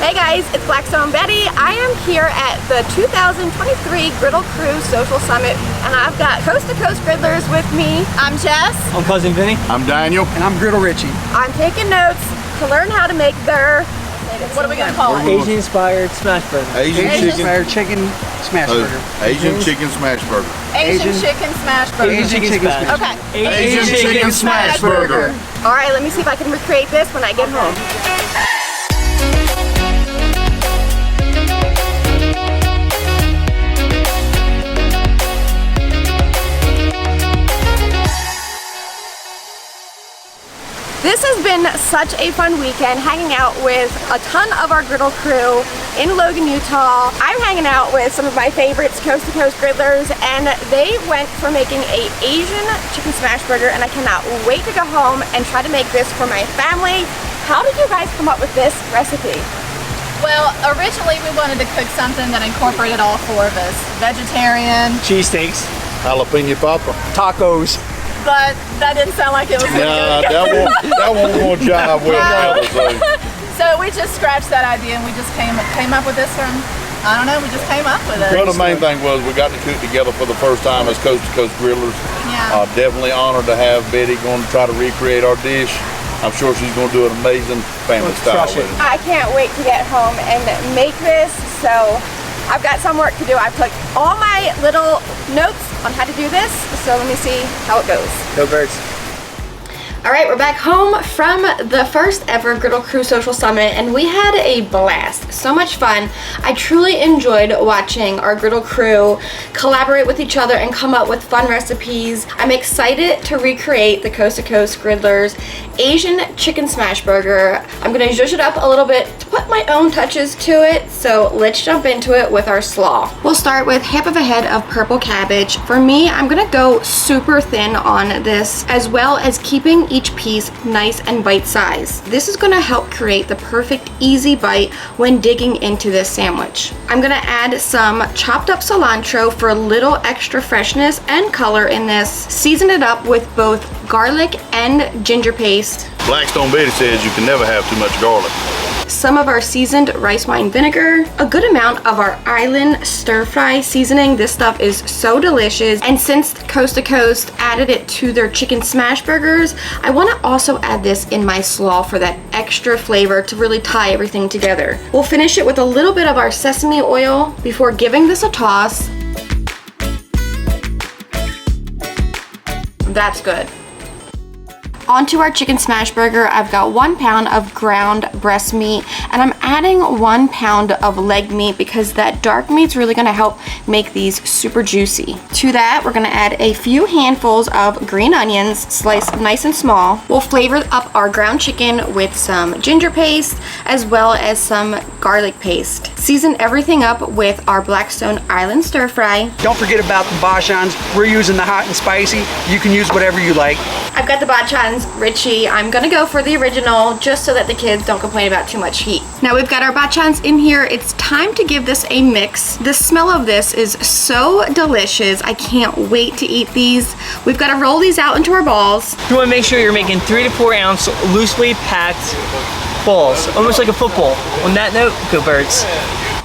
Hey guys, it's Blackstone Betty. I am here at the 2023 Griddle Crew Social Summit, and I've got Coast to Coast Griddlers with me. I'm Jess. I'm cousin Vinny. I'm Daniel. And I'm Griddle Richie. I'm taking notes to learn how to make their, what are we gonna call it? Asian inspired smash burger. Asian Chicken Smashburger. Asian Chicken Smashburger. Asian Chicken Smashburger. Asian Chicken Smash. Okay. Asian Chicken Smashburger. All right, let me see if I can recreate this when I get home. This has been such a fun weekend hanging out with a ton of our Griddle crew in Logan, Utah. I'm hanging out with some of my favorites, Coast to Coast Griddlers, and they went for making an Asian chicken smash burger, and I cannot wait to go home and try to make this for my family. How did you guys come up with this recipe? Well, originally we wanted to cook something that incorporated all four of us. Vegetarian. Cheesesteaks. Jalapeno popper. Tacos. But that didn't sound like it was good. Nah, that won't go jive with the So we just scratched that idea and we just came up with this from, I don't know, we just came up with it. Well, the main thing was we got to cook together for the first time as Coast to Coast Grillers. Yeah. Definitely honored to have Betty going to try to recreate our dish. I'm sure she's going to do an amazing family style with it. I can't wait to get home and make this, so I've got some work to do. I put all my little notes on how to do this, so let me see how it goes. Go birds. All right, we're back home from the first ever Griddle Crew Social Summit, and we had a blast. So much fun. I truly enjoyed watching our Griddle Crew collaborate with each other and come up with fun recipes. I'm excited to recreate the Coast to Coast Griddlers Asian Chicken Smashburger. I'm gonna zhuzh it up a little bit to put my own touches to it, so let's jump into it with our slaw. We'll start with half of a head of purple cabbage. For me, I'm gonna go super thin on this, as well as keeping each piece nice and bite-sized. This is gonna help create the perfect easy bite when digging into this sandwich. I'm gonna add some chopped up cilantro for a little extra freshness and color in this. Season it up with both garlic and ginger paste. Blackstone Betty says you can never have too much garlic. Some of our seasoned rice wine vinegar, a good amount of our island stir-fry seasoning. This stuff is so delicious, and since Coast to Coast added it to their chicken smash burgers, I want to also add this in my slaw for that extra flavor to really tie everything together. We'll finish it with a little bit of our sesame oil before giving this a toss. That's good. Onto our chicken smash burger, I've got 1 pound of ground breast meat, and I'm adding 1 pound of leg meat because that dark meat's really gonna help make these super juicy. To that, we're gonna add a few handfuls of green onions, sliced nice and small. We'll flavor up our ground chicken with some ginger paste, as well as some garlic paste. Season everything up with our Blackstone Island stir fry. Don't forget about the bachans. We're using the hot and spicy. You can use whatever you like. I've got the bachans, Richie. I'm gonna go for the original just so that the kids don't complain about too much heat. Now we've got our bachans in here. It's time to give this a mix. The smell of this is so delicious. I can't wait to eat these. We've got to roll these out into our balls. You want to make sure you're making 3 to 4 ounce loosely packed balls, almost like a football. On that note, go birds.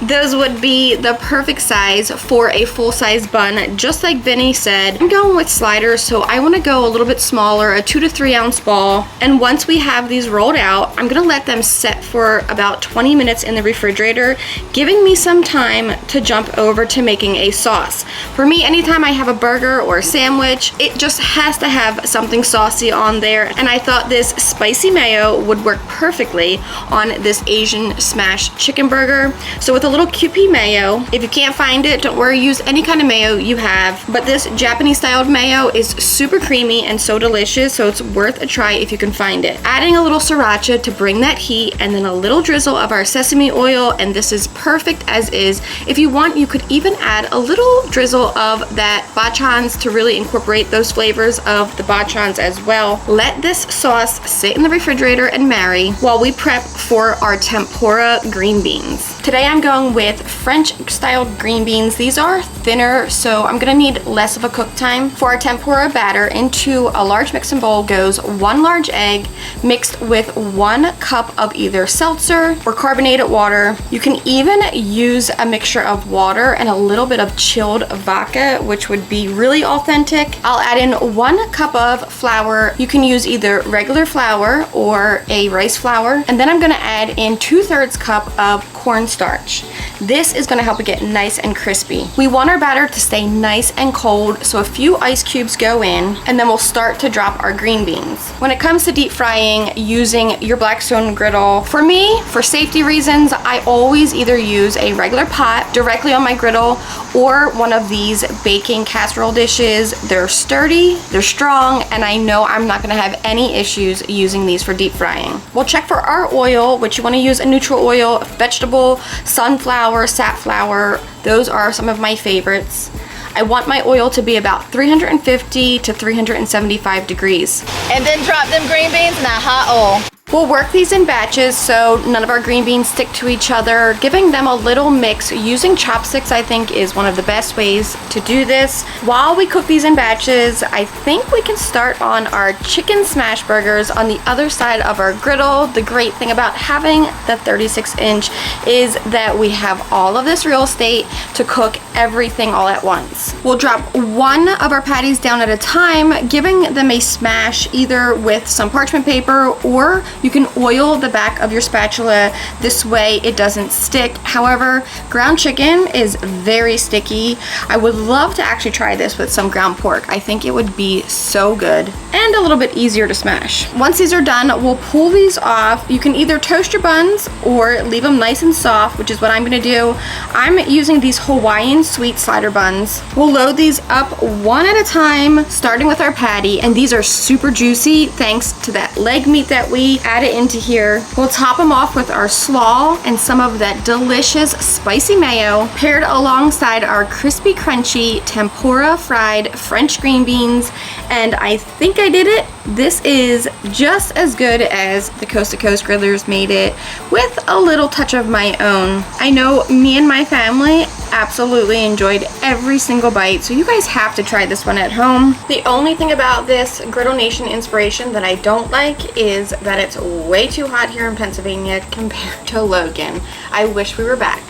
Those would be the perfect size for a full-size bun, just like Vinny said. I'm going with sliders, so I want to go a little bit smaller, a 2 to 3 ounce ball. And once we have these rolled out, I'm gonna let them set for about 20 minutes in the refrigerator, giving me some time to jump over to making a sauce. For me, anytime I have a burger or a sandwich, it just has to have something saucy on there, and I thought this spicy mayo would work perfectly on this Asian smash chicken burger. So with a little Kewpie mayo, if you can't find it, don't worry, use any kind of mayo you have, but this Japanese styled mayo is super creamy and so delicious, so it's worth a try if you can find it. Adding a little sriracha to bring that heat, and then a little drizzle of our sesame oil, and this is perfect as is. If you want, you could even add a little drizzle of that bachans to really incorporate those flavors of the bachans as well. Let this sauce sit in the refrigerator and marry while we prep for our tempura green beans. Today I'm going along with French style green beans. These are thinner, so I'm gonna need less of a cook time. For our tempura batter, into a large mixing bowl goes 1 large egg mixed with 1 cup of either seltzer or carbonated water. You can even use a mixture of water and a little bit of chilled vodka, which would be really authentic. I'll add in 1 cup of flour. You can use either regular flour or a rice flour. And then I'm gonna add in 2/3 cup of cornstarch. This is gonna help it get nice and crispy. We want our batter to stay nice and cold, so a few ice cubes go in, and then we'll start to drop our green beans. When it comes to deep frying using your Blackstone griddle, for me, for safety reasons, I always either use a regular pot directly on my griddle or one of these baking casserole dishes. They're sturdy, they're strong, and I know I'm not gonna have any issues using these for deep frying. We'll check for our oil, which you wanna use a neutral oil, vegetable, sunflower, safflower. Those are some of my favorites. I want my oil to be about 350 to 375 degrees. And then drop them green beans in that hot oil. We'll work these in batches so none of our green beans stick to each other. Giving them a little mix using chopsticks, I think, is one of the best ways to do this. While we cook these in batches, I think we can start on our chicken smash burgers on the other side of our griddle. The great thing about having the 36-inch is that we have all of this real estate to cook everything all at once. We'll drop 1 of our patties down at a time, giving them a smash either with some parchment paper, or you can oil the back of your spatula. This way it doesn't stick. However, ground chicken is very sticky. I would love to actually try this with some ground pork. I think it would be so good and a little bit easier to smash. Once these are done, we'll pull these off. You can either toast your buns or leave them nice and soft, which is what I'm gonna do. I'm using these Hawaiian sweet slider buns. We'll load these up 1 at a time, starting with our patty, and these are super juicy thanks to that leg meat that we added into here. We'll top them off with our slaw and some of that delicious spicy mayo, paired alongside our crispy crunchy tempura fried French green beans, and I think I did it. This is just as good as the Coast to Coast Grillers made it, with a little touch of my own. I know me and my family absolutely enjoyed every single bite, so you guys have to try this one at home. The only thing about this Griddle Nation inspiration that I don't like is that it's way too hot here in Pennsylvania compared to Logan. I wish we were back.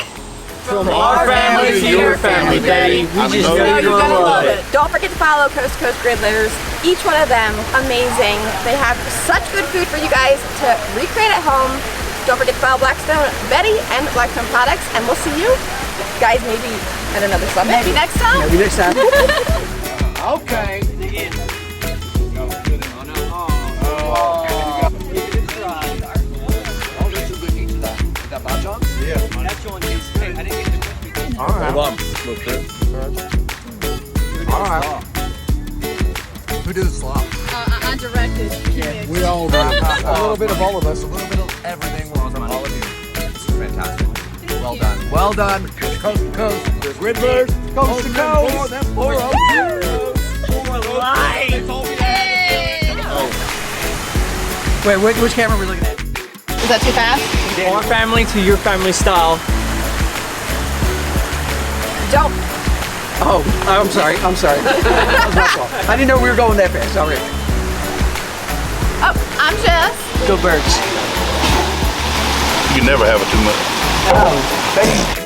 From our family to your family, Betty. We just know you're gonna love it. Don't forget to follow Coast to Coast Griddlers. Each one of them amazing. They have such good food for you guys to recreate at home. Don't forget to follow Blackstone Betty and Blackstone Products, and we'll see you guys maybe at another summit. Maybe next time. Maybe next time. Okay. All right. Hold on, little Chris. All right. Who did the slaw? I directed. Yeah, we all did. A little bit of all of us. A little bit of everything from all of you. This is fantastic. Well done. Well done. Coast to coast. Griddlers. Coast to coast. For life. Wait, which camera are we looking at? Is that too fast? From our family to your family style. Don't. Oh, I'm sorry. That was my fault. I didn't know we were going that fast. Sorry. Oh, I'm Jess. Go Birds. You can never have it too much. Oh, Betty.